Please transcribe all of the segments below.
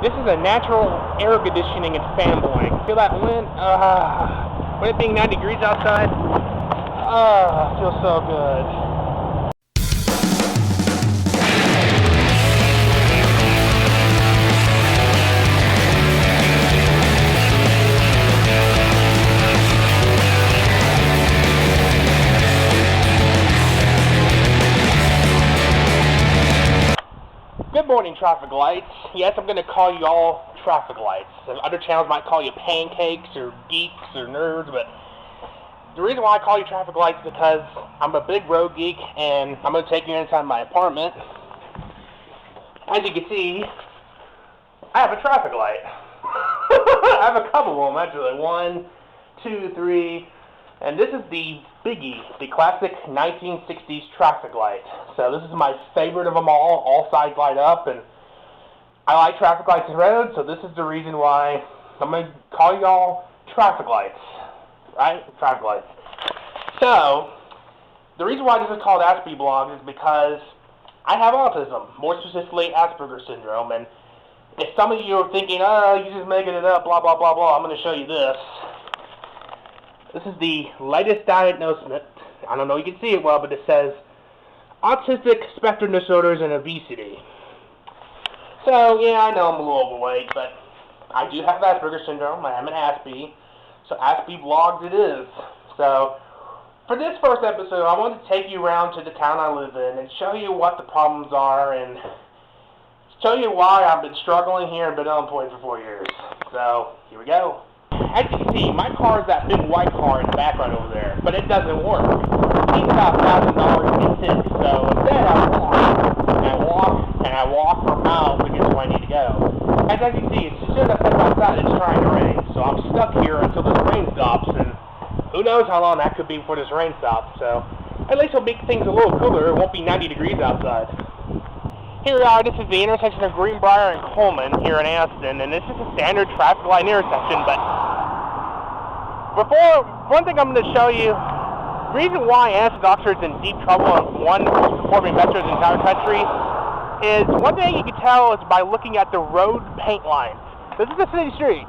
This is a natural air conditioning and fan blowing. Feel that wind? With it being 90 degrees outside, feels so good. Good morning, traffic lights. Yes, I'm going to call you all traffic lights. Other channels might call you pancakes or geeks or nerds, but the reason why I call you traffic lights is because I'm a big road geek, and I'm going to take you inside my apartment. As you can see, I have a traffic light. I have a couple of them, actually. 1, 2, 3, and this is the biggie, the classic 1960s traffic light. So this is my favorite of them all sides light up, and I like traffic lights and roads, so this is the reason why I'm going to call y'all traffic lights, right? Traffic lights. So, the reason why this is called Aspie blog is because I have autism, more specifically Asperger's syndrome, and if some of you are thinking, oh, you're just making it up, blah, blah, blah, blah, I'm going to show you this. This is the latest diagnosis. I don't know if you can see it well, but it says autistic spectrum disorders and obesity. So, yeah, I know I'm a little overweight, but I do have Asperger's syndrome. I am an Aspie. So, Aspie blogs it is. So, for this first episode, I want to take you around to the town I live in and show you what the problems are and show you why I've been struggling here and been unemployed for 4 years. So, here we go. As you can see, my car is that big white car in the background over there, but it doesn't work. It's about $1,000 to get fixed, so instead I walk for miles to get to where I need to go. As you can see, as soon as I step outside, it's trying to rain, so I'm stuck here until this rain stops, and who knows how long that could be before this rain stops, so at least it'll make things a little cooler. It won't be 90 degrees outside. Here we are. This is the intersection of Greenbrier and Coleman here in Anniston, and this is a standard traffic light intersection, but one thing I'm going to show you, the reason why Anniston Oxford is in deep trouble and one of the most performing metros in the entire country is one thing you can tell is by looking at the road paint lines. This is a city street,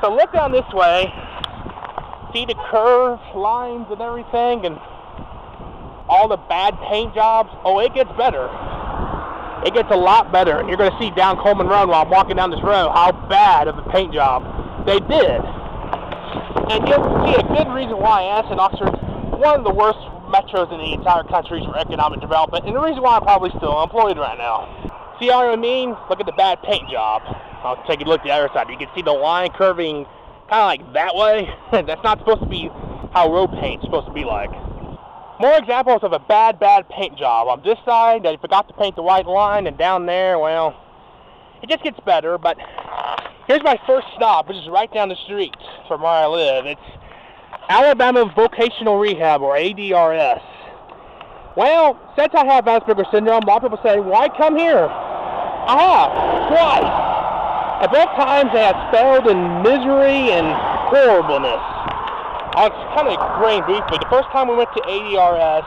so look down this way, see the curved lines and everything, and all the bad paint jobs. Oh, it gets better. It gets a lot better, and you're going to see down Coleman Road while I'm walking down this road how bad of a paint job they did. And you'll see a good reason why Anniston Oxford is one of the worst metros in the entire country for economic development, and the reason why I'm probably still unemployed right now. See what I mean? Look at the bad paint job. I'll take a look at the other side. You can see the line curving kind of like that way. That's not supposed to be how road paint's supposed to be like. More examples of a bad paint job. On this side, they forgot to paint the white line, and down there, well, it just gets better, but here's my first stop, which is right down the street from where I live. It's Alabama Vocational Rehab, or ADRS. Well, since I have Asperger's syndrome, a lot of people say, why come here? I have, twice. At both times, they have failed in misery and horribleness. I'll kind of explain briefly. The first time we went to ADRS,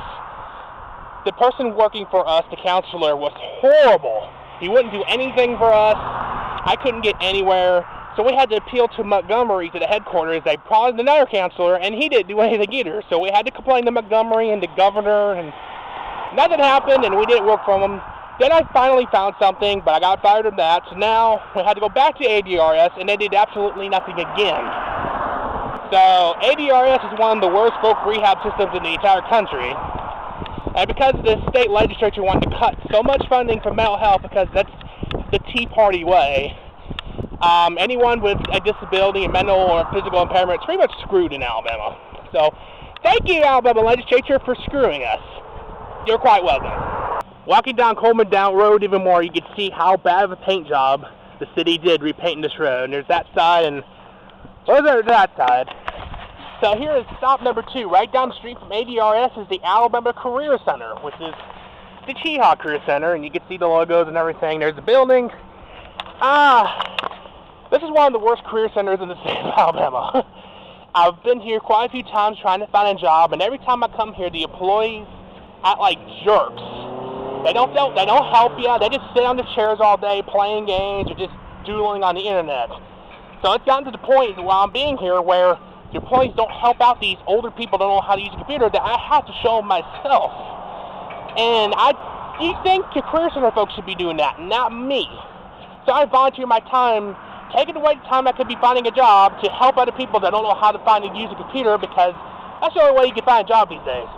the person working for us, the counselor, was horrible. He wouldn't do anything for us. I couldn't get anywhere. So we had to appeal to Montgomery, to the headquarters. They brought another counselor, and he didn't do anything either. So we had to complain to Montgomery and the governor, and nothing happened, and we didn't work for them. Then I finally found something, but I got fired of that. So now we had to go back to ADRS, and they did absolutely nothing again. So ADRS is one of the worst folk rehab systems in the entire country. And because the state legislature wanted to cut so much funding for mental health, because that's the Tea Party way, anyone with a disability, a mental or physical impairment is pretty much screwed in Alabama. So thank you, Alabama legislature, for screwing us. You're quite welcome. Walking down Coleman Down Road even more, you can see how bad of a paint job the city did repainting this road. And there's that side, and there's that side. So here is stop number 2. Right down the street from ADRS is the Alabama Career Center, which is the Cheehaw Career Center, and you can see the logos and everything. There's the building. This is one of the worst career centers in the state of Alabama. I've been here quite a few times trying to find a job, and every time I come here, the employees act like jerks. They don't help you. They just sit on the chairs all day playing games or just doodling on the internet. So it's gotten to the point while I'm being here where the employees don't help out these older people that don't know how to use a computer, that I have to show them myself. And you think the Career Center folks should be doing that, not me. So I volunteer my time, taking away the time I could be finding a job to help other people that don't know how to find and use a computer, because that's the only way you can find a job these days.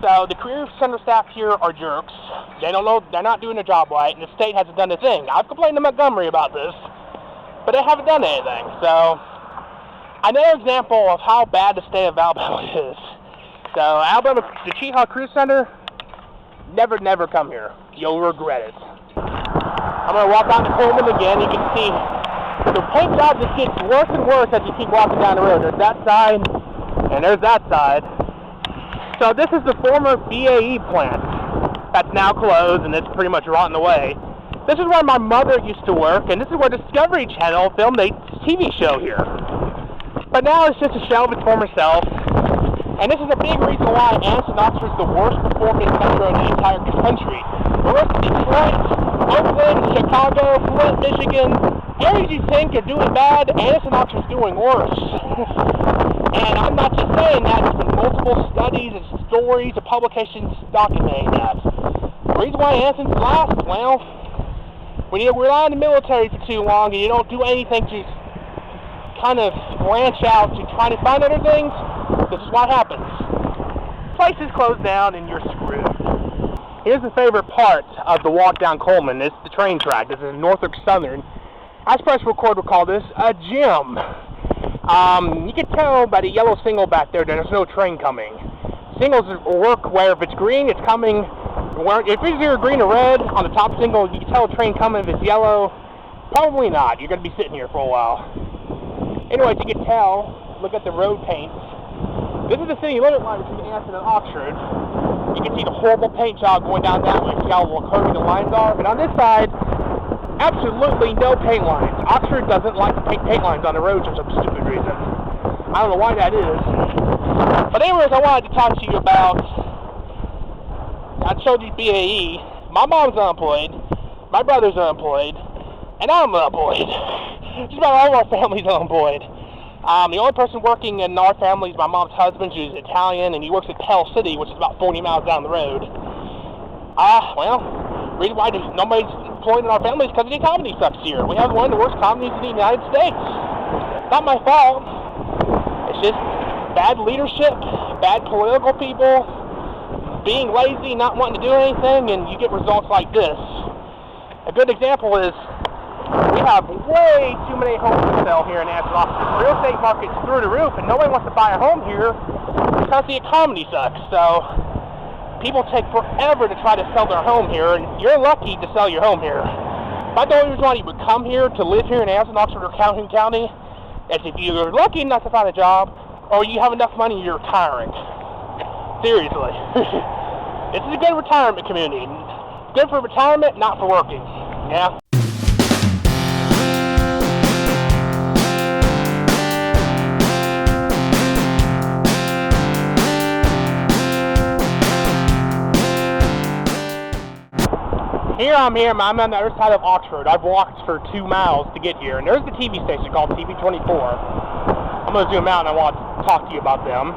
So the Career Center staff here are jerks. They don't know, they're not doing their job right, and the state hasn't done a thing. I've complained to Montgomery about this, but they haven't done anything. So another example of how bad the state of Alabama is. So Alabama, the Cheetah Career Center, never come here. You'll regret it. I'm going to walk down to Coleman again. You can see the paint job just gets worse and worse as you keep walking down the road. There's that side, and there's that side. So this is the former BAE plant that's now closed, and it's pretty much rotting away. This is where my mother used to work, and this is where Discovery Channel filmed a TV show here. But now it's just a shell of its former self. And this is a big reason why Anniston, Oxford is the worst performing metro in the entire country. The rest of Detroit, Oakland, Chicago, Flint, Michigan, areas you think are doing bad, Anniston, Oxford is doing worse. And I'm not just saying that, there's been multiple studies and stories and publications documenting that. The reason why Anniston's last, well, when you rely on the military for too long and you don't do anything to kind of branch out to try to find other things, this is what happens. Places close down and you're screwed. Here's the favorite part of the walk down Coleman. It's the train track. This is Norfolk Southern. Express Record would call this a gym. You can tell by the yellow signal back there that there's no train coming. Signals work where if it's green, it's coming. If it's either green or red on the top signal, you can tell a train coming. If it's yellow, probably not. You're going to be sitting here for a while. Anyways, you can tell, look at the road paint. This is the city limit line between Anniston and Oxford. You can see the horrible paint job going down that way. See how curvy the lines are? But on this side, absolutely no paint lines. Oxford doesn't like to paint paint lines on the roads for some stupid reason. I don't know why that is. But anyways, I wanted to talk to you about, I showed you BAE. My mom's unemployed, my brother's unemployed, and I'm unemployed. Just about all of our family's unemployed. The only person working in our family is my mom's husband, who's Italian, and he works at Pell City, which is about 40 miles down the road. Well, reason why nobody's employed in our family is because the economy sucks here. We have one of the worst economies in the United States. Not my fault. It's just bad leadership, bad political people, being lazy, not wanting to do anything, and you get results like this. A good example is we have way too many homes to sell here in Anniston, Oxford. The real estate market's through the roof, and nobody wants to buy a home here because the economy sucks. So people take forever to try to sell their home here, and you're lucky to sell your home here. But the only reason why you would come here to live here in Anniston, Oxford, or Calhoun County is if you're lucky enough to find a job, or you have enough money you're retiring. Seriously. This is a good retirement community. Good for retirement, not for working. Yeah? Here I'm on the other side of Oxford. I've walked for 2 miles to get here, and there's the TV station called TV24. I'm going to zoom out and I want to talk to you about them.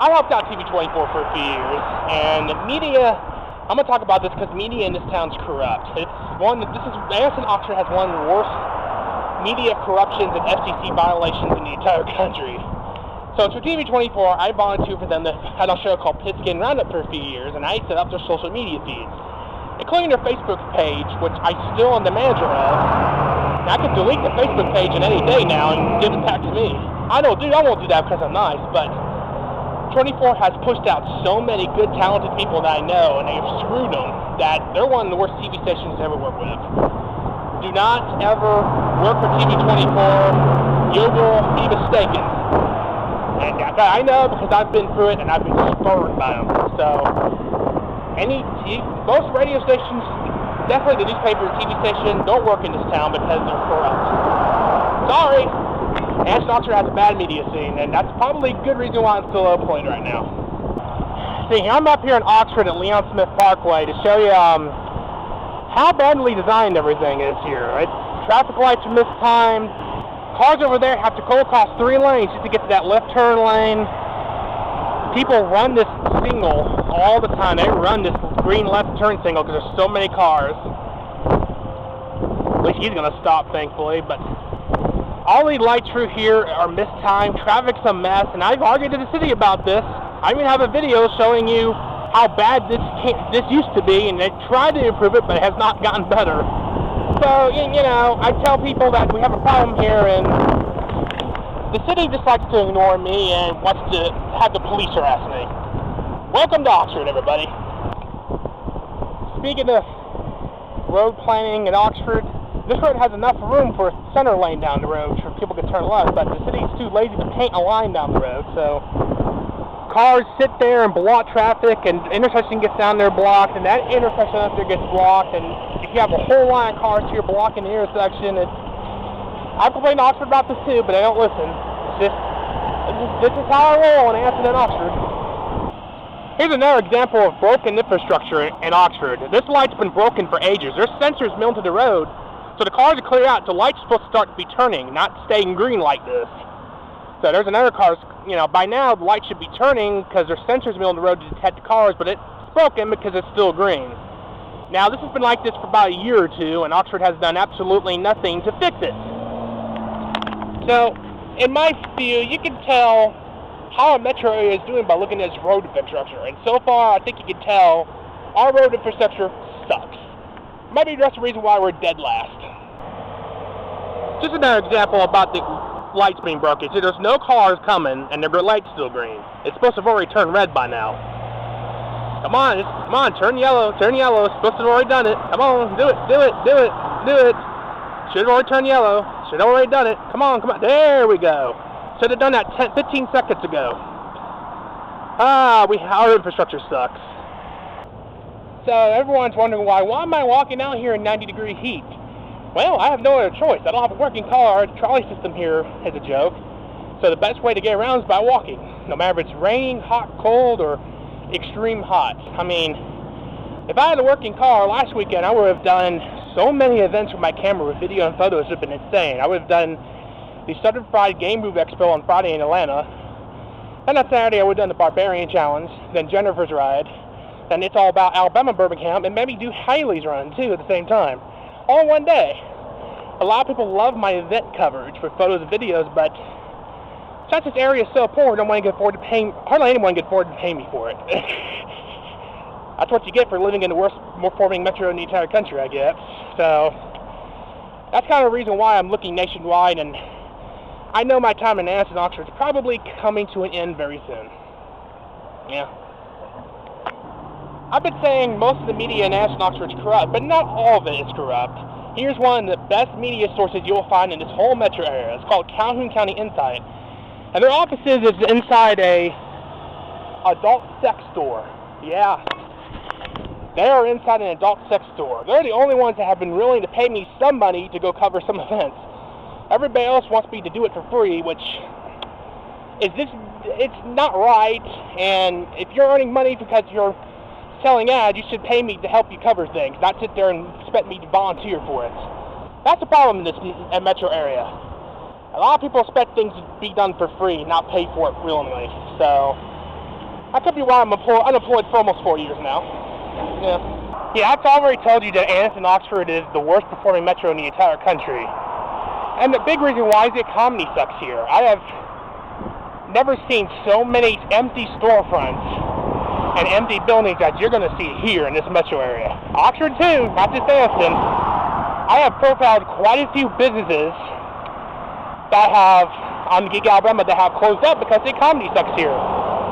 I helped out TV24 for a few years, and media, I'm going to talk about this because media in this town's corrupt. Anniston, Oxford has one of the worst media corruptions and FCC violations in the entire country. So for TV24, I volunteered for them. They had a show called Pigskin Roundup for a few years, and I set up their social media feeds, including their Facebook page, which I still am the manager of. Now, I could delete the Facebook page in any day now and give it back to me. I won't do that because I'm nice, but 24 has pushed out so many good, talented people that I know, and they've screwed them, that they're one of the worst TV stations to ever work with. Do not ever work for TV24. You will be mistaken. And I know because I've been through it and I've been spurned by them. So, most radio stations, definitely the newspaper and TV station, don't work in this town because they're corrupt. Sorry, Anniston, Oxford has a bad media scene, and that's probably a good reason why I'm still unemployed right now. See, I'm up here in Oxford at Leon Smith Parkway to show you how badly designed everything is here. Traffic lights are mistimed. Cars over there have to go across 3 lanes just to get to that left turn lane. People run this signal all the time. They run this green left turn signal because there's so many cars. At least he's going to stop, thankfully. But all these lights through here are mistimed. Traffic's a mess, and I've argued to the city about this. I even have a video showing you how bad this used to be, and they tried to improve it, but it has not gotten better. So, you know, I tell people that we have a problem here, and the city just likes to ignore me and wants to have the police harass me. Welcome to Oxford, everybody. Speaking of road planning in Oxford, this road has enough room for a center lane down the road so people can turn left, but the city's too lazy to paint a line down the road, so cars sit there and block traffic, and the intersection gets down there blocked, and that intersection up there gets blocked, and if you have a whole line of cars here blocking the intersection, I complain to Oxford about this too, but I don't listen. This is how I roll in Anniston and Oxford. Here's another example of broken infrastructure in Oxford. This light's been broken for ages. There's sensors milled into the road, so the cars are clear out. The light's supposed to start to be turning, not staying green like this. So there's another car, you know, by now the light should be turning because there's sensors milled in the road to detect the cars, but it's broken because it's still green. Now this has been like this for about a year or two, and Oxford has done absolutely nothing to fix it. So, in my view, you can tell how a metro area is doing by looking at its road infrastructure, and so far I think you can tell our road infrastructure sucks. Maybe that's the reason why we're dead last. Just another example about the lights being broken. See, there's no cars coming, and the light's still green. It's supposed to have already turned red by now. Come on, turn yellow. It's supposed to have already done it. Come on, do it. Should have already turned yellow. Should have already done it. Come on. There we go. Should have done that 15 seconds ago. Our infrastructure sucks. So everyone's wondering why am I walking out here in 90-degree heat? Well, I have no other choice. I don't have a working car. The trolley system here is a joke. So the best way to get around is by walking. No matter if it's raining, hot, cold, or extreme hot. I mean, if I had a working car last weekend, I would have done so many events with my camera with video and photos. It would have been insane. I would have done the Southern Fried Game Move Expo on Friday in Atlanta. Then on Saturday, I would have done the Barbarian Challenge, then Jennifer's Ride, then It's All About Alabama Birmingham, and maybe do Haley's Run, too, at the same time. All in one day. A lot of people love my event coverage for photos and videos, but since this area is so poor, hardly anyone can afford to pay me for it. That's what you get for living in the worst performing metro in the entire country, I guess. So that's kind of the reason why I'm looking nationwide, and I know my time in Anniston and Oxford is probably coming to an end very soon. Yeah. I've been saying most of the media in Anniston and Oxford is corrupt, but not all of it is corrupt. Here's one of the best media sources you'll find in this whole metro area. It's called Calhoun County Insight. And their offices is inside a adult sex store. Yeah. They are inside an adult sex store. They're the only ones that have been willing to pay me some money to go cover some events. Everybody else wants me to do it for free, which it's not right. And if you're earning money because you're selling ads, you should pay me to help you cover things, not sit there and expect me to volunteer for it. That's the problem in this metro area. A lot of people expect things to be done for free, not pay for it willingly. So that could be why I'm unemployed for almost 4 years now. Yeah, I've already told you that Anniston, Oxford is the worst performing metro in the entire country. And the big reason why is the economy sucks here. I have never seen so many empty storefronts and empty buildings that you're going to see here in this metro area. Oxford too, not just Anniston. I have profiled quite a few businesses that have, on Geek Alabama, that have closed up because the economy sucks here.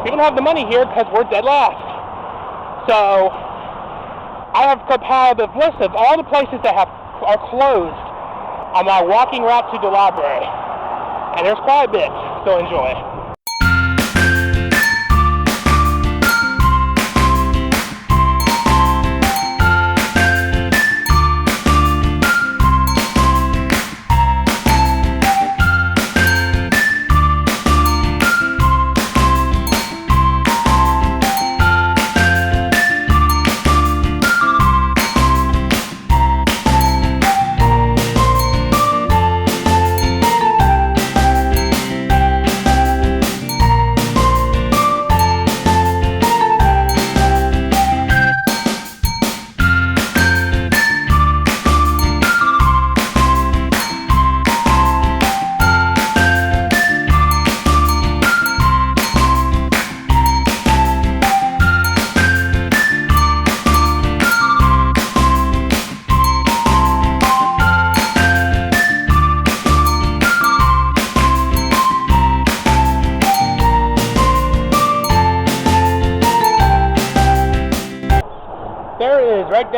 We don't have the money here because we're dead last. So I have compiled a list of all the places that are closed on my walking route to the library. And there's quite a bit, so enjoy.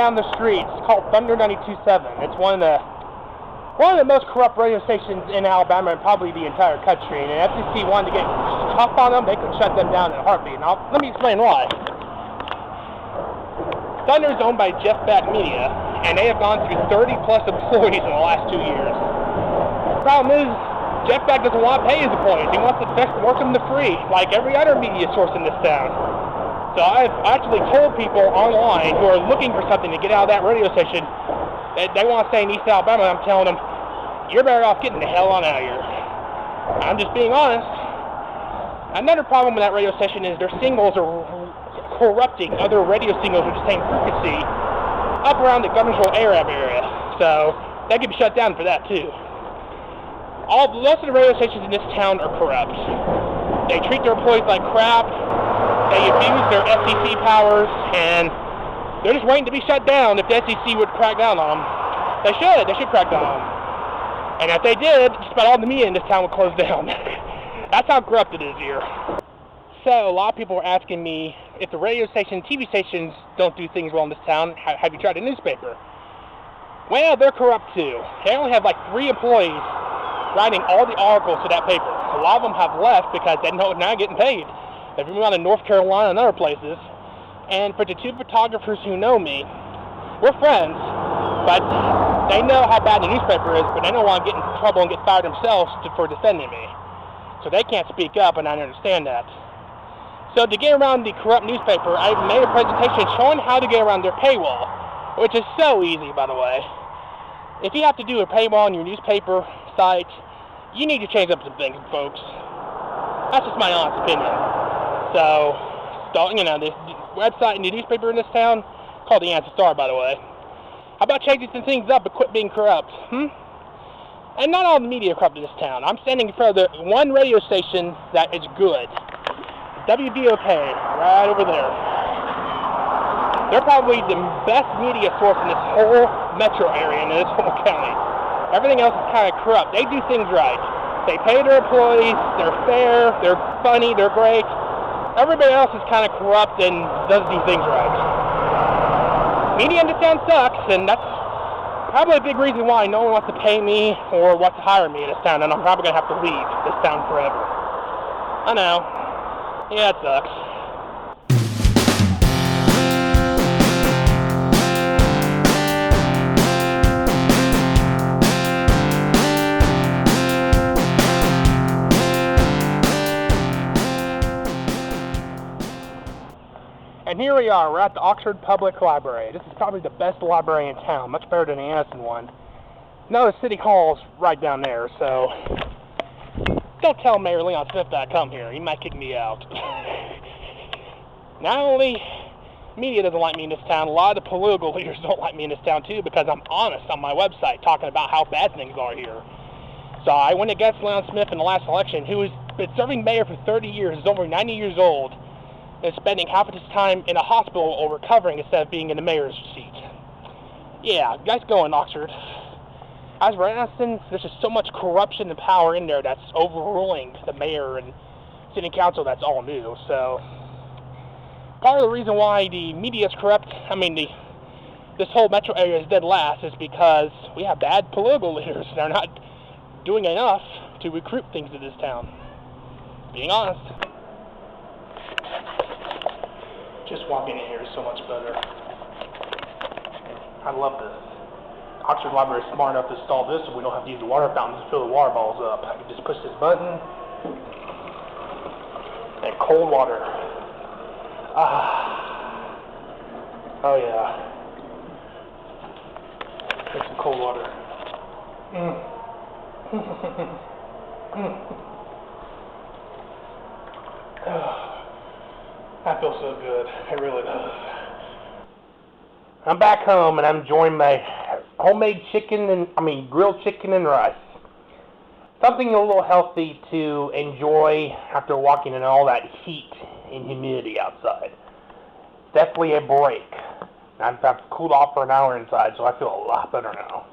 down the street. It's called Thunder 92.7. It's one of the most corrupt radio stations in Alabama and probably the entire country. And if FCC wanted to get tough on them, they could shut them down in a heartbeat. Now, let me explain why. Thunder is owned by Jeff Beck Media, and they have gone through 30-plus employees in the last 2 years. The problem is, Jeff Beck doesn't want to pay his employees. He wants to work them to free, like every other media source in this town. So I've actually told people online who are looking for something to get out of that radio station that they want to stay in East Alabama. I'm telling them, you're better off getting the hell on out of here. I'm just being honest. Another problem with that radio station is their signals are corrupting other radio signals with the same frequency up around the Governor's Arab area. So they could be shut down for that too. Most of the radio stations in this town are corrupt. They treat their employees like crap. They abuse their FCC powers, and they're just waiting to be shut down if the FCC would crack down on them. They should crack down on them. And if they did, just about all the media in this town would close down. That's how corrupt it is here. So, a lot of people are asking me, if the radio station, TV stations don't do things well in this town, have you tried a newspaper? Well, they're corrupt too. They only have like 3 employees writing all the articles to that paper. A lot of them have left because they're not getting paid. They've moved on to North Carolina and other places. And for the 2 photographers who know me, we're friends, but they know how bad the newspaper is, but they don't want to get in trouble and get fired themselves for defending me. So they can't speak up, and I understand that. So to get around the corrupt newspaper, I made a presentation showing how to get around their paywall, which is so easy, by the way. If you have to do a paywall on your newspaper site, you need to change up some things, folks. That's just my honest opinion. So, the website and the newspaper in this town, called the Anniston, by the way. How about changing some things up and quit being corrupt? And not all the media are corrupt in this town. I'm standing for the one radio station that is good. WDOK, right over there. They're probably the best media source in this whole metro area, in this whole county. Everything else is kind of corrupt. They do things right. They pay their employees, they're fair, they're funny, they're great. Everybody else is kind of corrupt and doesn't do things right. Media in this town sucks, and that's probably a big reason why no one wants to pay me or wants to hire me in this town, and I'm probably going to have to leave this town forever. I know. Yeah, it sucks. And here we are, we're at the Oxford Public Library. This is probably the best library in town, much better than the Anniston one. No, the City Hall's right down there, so don't tell Mayor Leon Smith that I come here. He might kick me out. Not only media doesn't like me in this town, a lot of the political leaders don't like me in this town too, because I'm honest on my website talking about how bad things are here. So I went against Leon Smith in the last election, who has been serving mayor for 30 years, is over 90 years old, and spending half of his time in a hospital or recovering instead of being in the mayor's seat. Yeah, nice going, Oxford. As for Anniston, there's just so much corruption and power in there that's overruling the mayor and city council that's all new. So, part of the reason why the media is corrupt, this whole metro area is dead last, is because we have bad political leaders. They're not doing enough to recruit things to this town. Being honest. Just walking in here is so much better. I love this. Oxford Library is smart enough to install this so we don't have to use the water fountain to fill the water bottles up. I can just push this button and cold water. Oh yeah. Take some cold water. That feels so good. It really does. I'm back home and I'm enjoying my homemade grilled chicken and rice. Something a little healthy to enjoy after walking in all that heat and humidity outside. Definitely a break. I've cooled off for an hour inside, so I feel a lot better now.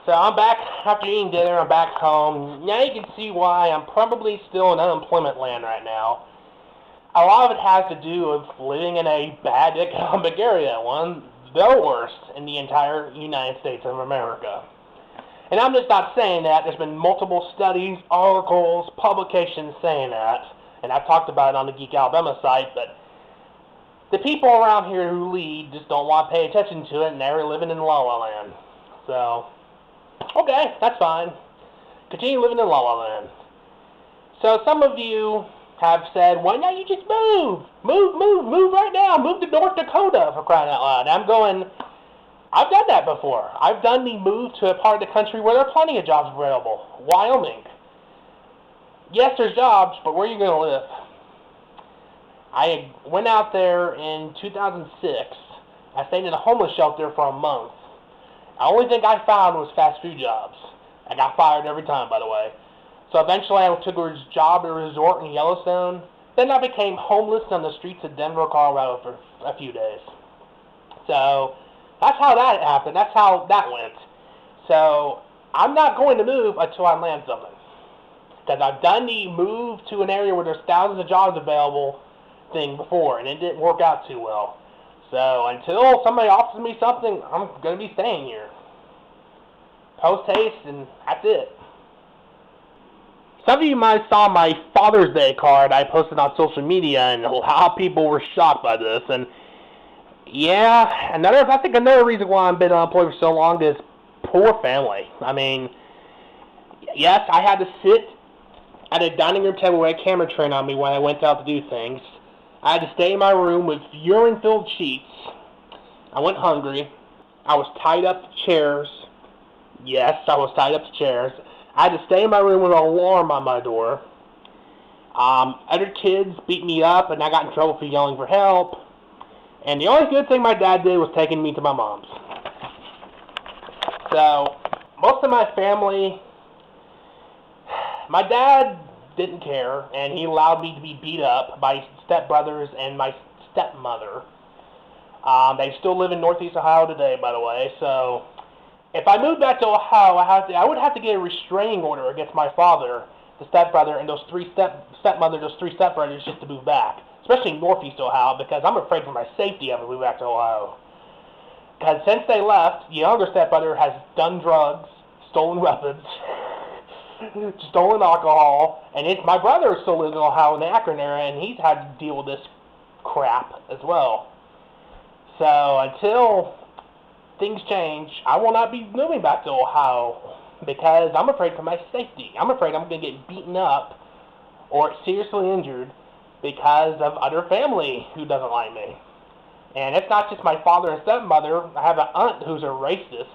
So I'm back after eating dinner. I'm back home. Now you can see why I'm probably still in unemployment land right now. A lot of it has to do with living in a bad economic area. the worst in the entire United States of America. And I'm just not saying that. There's been multiple studies, articles, publications saying that. And I've talked about it on the Geek Alabama site, but the people around here who lead just don't want to pay attention to it, and they're living in La La Land. So, okay, that's fine. Continue living in La La Land. So some of you have said, why not you just move? Move right now. Move to North Dakota, for crying out loud. And I'm going, I've done that before. I've done the move to a part of the country where there are plenty of jobs available. Wyoming. Yes, there's jobs, but where are you going to live? I went out there in 2006. I stayed in a homeless shelter for a month. The only thing I found was fast food jobs. I got fired every time, by the way. So eventually I took a job at a resort in Yellowstone. Then I became homeless on the streets of Denver, Colorado for a few days. So that's how that happened. That's how that went. So I'm not going to move until I land something. Because I've done the move to an area where there's thousands of jobs available thing before, and it didn't work out too well. So until somebody offers me something, I'm going to be staying here. Post haste, and that's it. Some of you might have saw my Father's Day card I posted on social media, and how people were shocked by this. And yeah, I think another reason why I've been unemployed for so long is poor family. I mean, yes, I had to sit at a dining room table with a camera trained on me when I went out to do things. I had to stay in my room with urine-filled sheets. I went hungry. I was tied up to chairs. Yes, I was tied up to chairs. I had to stay in my room with an alarm on my door. Other kids beat me up, and I got in trouble for yelling for help. And the only good thing my dad did was taking me to my mom's. So, most of my family, my dad didn't care, and he allowed me to be beat up by stepbrothers and my stepmother. They still live in Northeast Ohio today, by the way, so if I moved back to Ohio, I would have to get a restraining order against my father, the stepbrother, and those three stepbrothers just to move back, especially in Northeast Ohio, because I'm afraid for my safety if I move back to Ohio. Because since they left, the younger stepbrother has done drugs, stolen weapons, stolen alcohol, and my brother still lives in Ohio in the Akron area, and he's had to deal with this crap as well. So until things change, I will not be moving back to Ohio because I'm afraid for my safety. I'm afraid I'm going to get beaten up or seriously injured because of other family who doesn't like me. And it's not just my father and stepmother. I have an aunt who's a racist.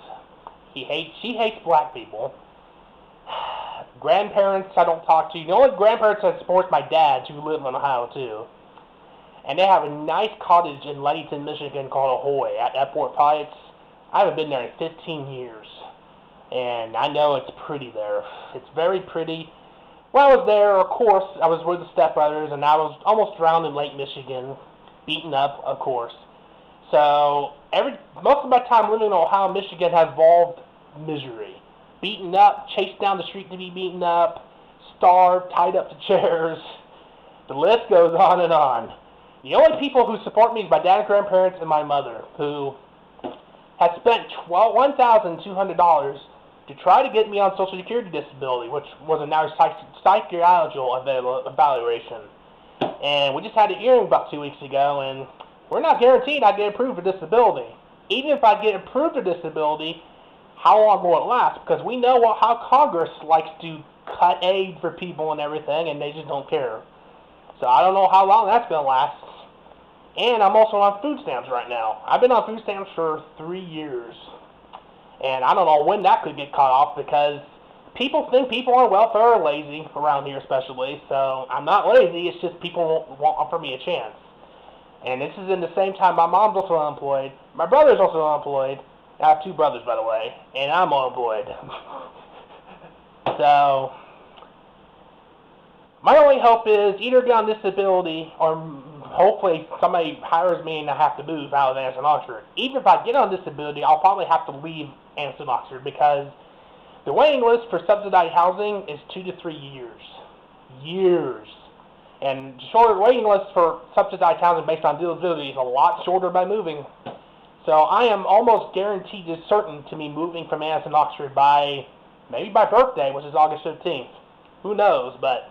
She hates black people. Grandparents I don't talk to. The only grandparents I support my dad, who live in Ohio too. And they have a nice cottage in Leadington, Michigan called Ahoy at Fort Pius. I haven't been there in 15 years. And I know it's pretty there. It's very pretty. When I was there, of course, I was with the stepbrothers, and I was almost drowned in Lake Michigan. Beaten up, of course. So, most of my time living in Ohio, Michigan has involved misery. Beaten up, chased down the street to be beaten up, starved, tied up to chairs. The list goes on and on. The only people who support me is my dad and grandparents and my mother, who has spent $1,200 to try to get me on Social Security disability, which was a psychological evaluation. And we just had a hearing about 2 weeks ago, and we're not guaranteed I'd get approved for disability. Even if I get approved for disability, how long will it last? Because we know how Congress likes to cut aid for people and everything, and they just don't care. So I don't know how long that's going to last. And I'm also on food stamps right now. I've been on food stamps for 3 years. And I don't know when that could get cut off because people think people on welfare are lazy around here especially. So I'm not lazy, it's just people won't offer me a chance. And this is in the same time my mom's also unemployed. My brother's also unemployed. I have 2 brothers, by the way. And I'm unemployed. So my only hope is either get on disability or hopefully somebody hires me and I have to move out of Anniston, Oxford. Even if I get on disability, I'll probably have to leave Anniston, Oxford because the waiting list for subsidized housing is 2 to 3 years. Years. And shorter waiting list for subsidized housing based on disability is a lot shorter by moving. So I am almost guaranteed to certain to be moving from Anniston, Oxford maybe by birthday, which is August 15th. Who knows, but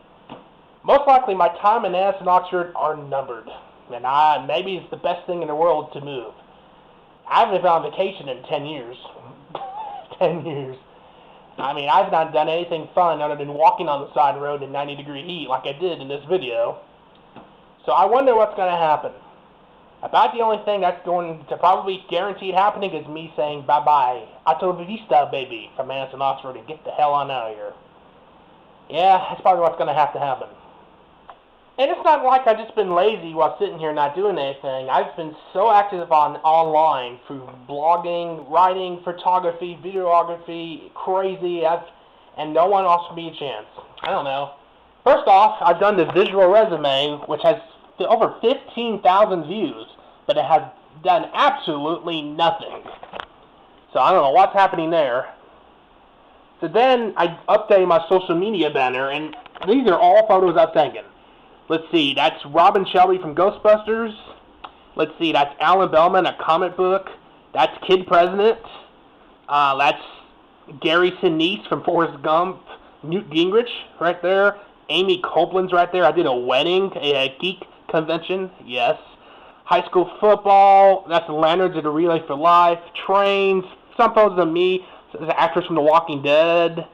most likely my time in Anniston, Oxford are numbered. And maybe it's the best thing in the world to move. I haven't been on vacation in 10 years. 10 years. I mean, I've not done anything fun other than walking on the side road in 90-degree heat like I did in this video. So I wonder what's going to happen. About the only thing that's going to probably guaranteed happening is me saying bye-bye. Hasta la vista, baby, from Anniston, Oxford, and get the hell on out of here. Yeah, that's probably what's going to have to happen. And it's not like I've just been lazy while sitting here not doing anything. I've been so active online through blogging, writing, photography, videography, crazy, and no one offered me a chance. I don't know. First off, I've done the visual resume, which has over 15,000 views, but it has done absolutely nothing. So I don't know what's happening there. So then I updated my social media banner, and these are all photos I've taken. Let's see, that's Robin Shelby from Ghostbusters. Let's see, that's Alan Bellman, a comic book. That's Kid President. That's Gary Sinise from Forrest Gump. Newt Gingrich right there. Amy Copeland's right there. I did a wedding, a Geek convention, yes. High school football. That's the Lanterns of the Relay for Life. Trains. Some photos of me. The actress from The Walking Dead.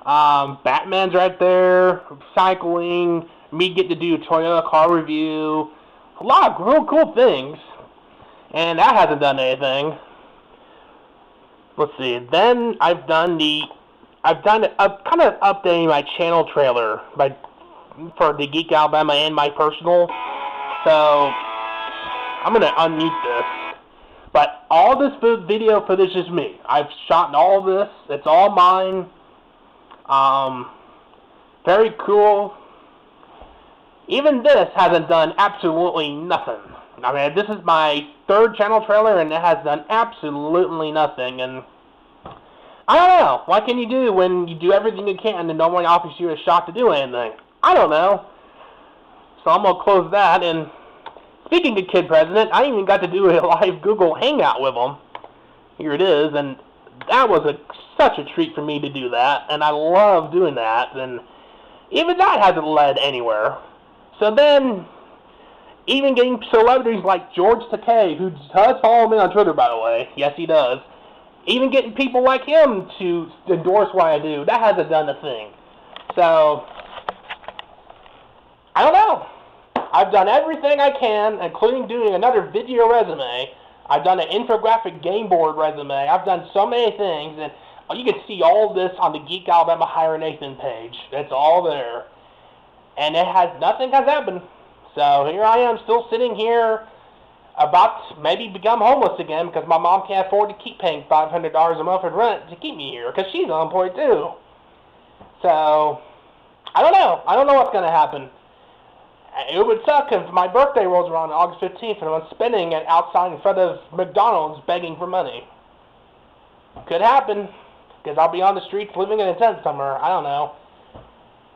Batman's right there. Cycling. Me get to do a Toyota car review. A lot of real cool things. And that hasn't done anything. Let's see. Then I've kind of updating my channel trailer for the Geek Alabama and my personal. So I'm going to unmute this. But all this video footage is me. I've shot all this. It's all mine. Very cool. Even this hasn't done absolutely nothing. I mean, this is my third channel trailer, and it has done absolutely nothing. And I don't know. What can you do when you do everything you can and no one offers you a shot to do anything? I don't know. So I'm going to close that. And speaking of Kid President, I even got to do a live Google Hangout with him. Here it is. And that was such a treat for me to do that. And I love doing that. And even that hasn't led anywhere. So then, even getting celebrities like George Takei, who does follow me on Twitter, by the way. Yes, he does. Even getting people like him to endorse what I do, that hasn't done a thing. So, I don't know. I've done everything I can, including doing another video resume. I've done an infographic game board resume. I've done so many things, and you can see all this on the Geek Alabama Hire Nathan page. It's all there. And nothing has happened. So here I am still sitting here about to maybe become homeless again because my mom can't afford to keep paying $500 a month in rent to keep me here because she's unemployed too. So, I don't know. I don't know what's going to happen. It would suck if my birthday rolls around on August 15th and I'm spending it outside in front of McDonald's begging for money. Could happen because I'll be on the streets living in a tent somewhere. I don't know.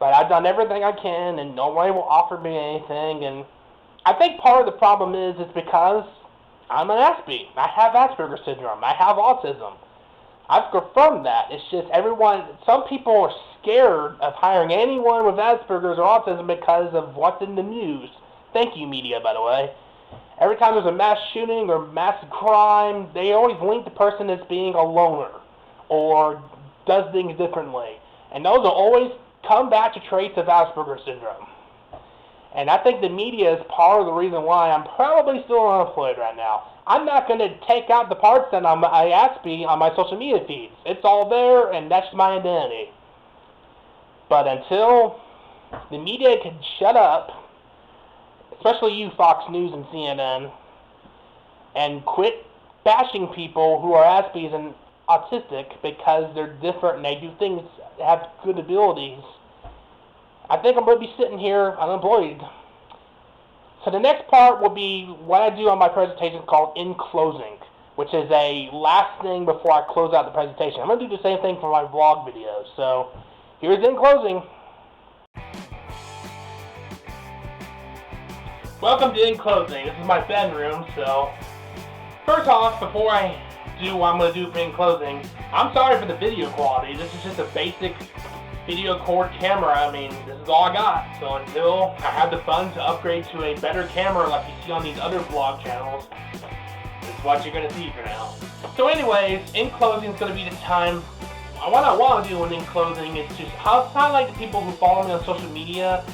But I've done everything I can, and nobody will offer me anything. And I think part of the problem is because I'm an Aspie. I have Asperger's syndrome. I have autism. I've confirmed that. It's just some people are scared of hiring anyone with Asperger's or autism because of what's in the news. Thank you, media, by the way. Every time there's a mass shooting or mass crime, they always link the person as being a loner or does things differently. And those will always come back to traits of Asperger's syndrome. And I think the media is part of the reason why I'm probably still unemployed right now. I'm not going to take out the parts that I Aspie on my social media feeds. It's all there, and that's my identity. But until the media can shut up, especially you, Fox News and CNN, and quit bashing people who are Aspies and autistic because they're different and they do things that have good abilities, I think I'm going to be sitting here unemployed. So the next part will be what I do on my presentation called In Closing, which is a last thing before I close out the presentation. I'm going to do the same thing for my vlog videos. So here's In Closing. Welcome to In Closing. This is my bedroom, so First off, before I do what I'm going to do in closing, I'm sorry for the video quality. This is just a basic video cord camera. I mean, this is all I got. So until I have the funds to upgrade to a better camera like you see on these other vlog channels, this is what you're going to see for now. So anyways, in closing, it's going to be the time. What I want to do in closing is just highlight the people who follow me on social media.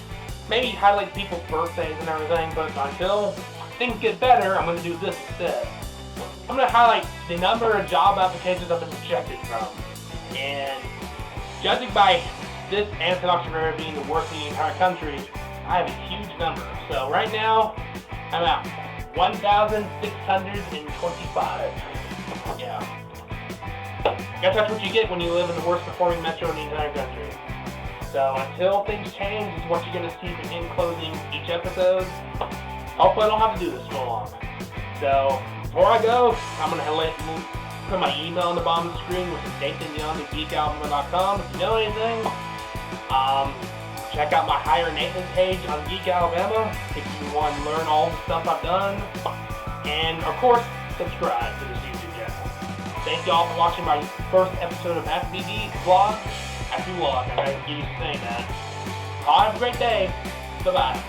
Maybe highlight people's birthdays and everything, but until things get better, I'm going to do this instead. I'm going to highlight the number of job applications I've been rejected from. And judging by this Anniston Entrepreneur being the worst in the entire country, I have a huge number. So right now, I'm at 1,625. Yeah. Guess that's what you get when you live in the worst performing metro in the entire country. So until things change, this is what you're going to see in closing each episode. Hopefully I don't have to do this for long. So before I go, I'm going to put my email on the bottom of the screen, which is nathanyoung@geekalabama.com. If you know anything, check out my Hire Nathan page on Geek Alabama if you want to learn all the stuff I've done. And of course, subscribe to this YouTube channel. Thank you all for watching my first episode of Aspie vlog. I gotta keep saying that. Have a great day. Bye-bye.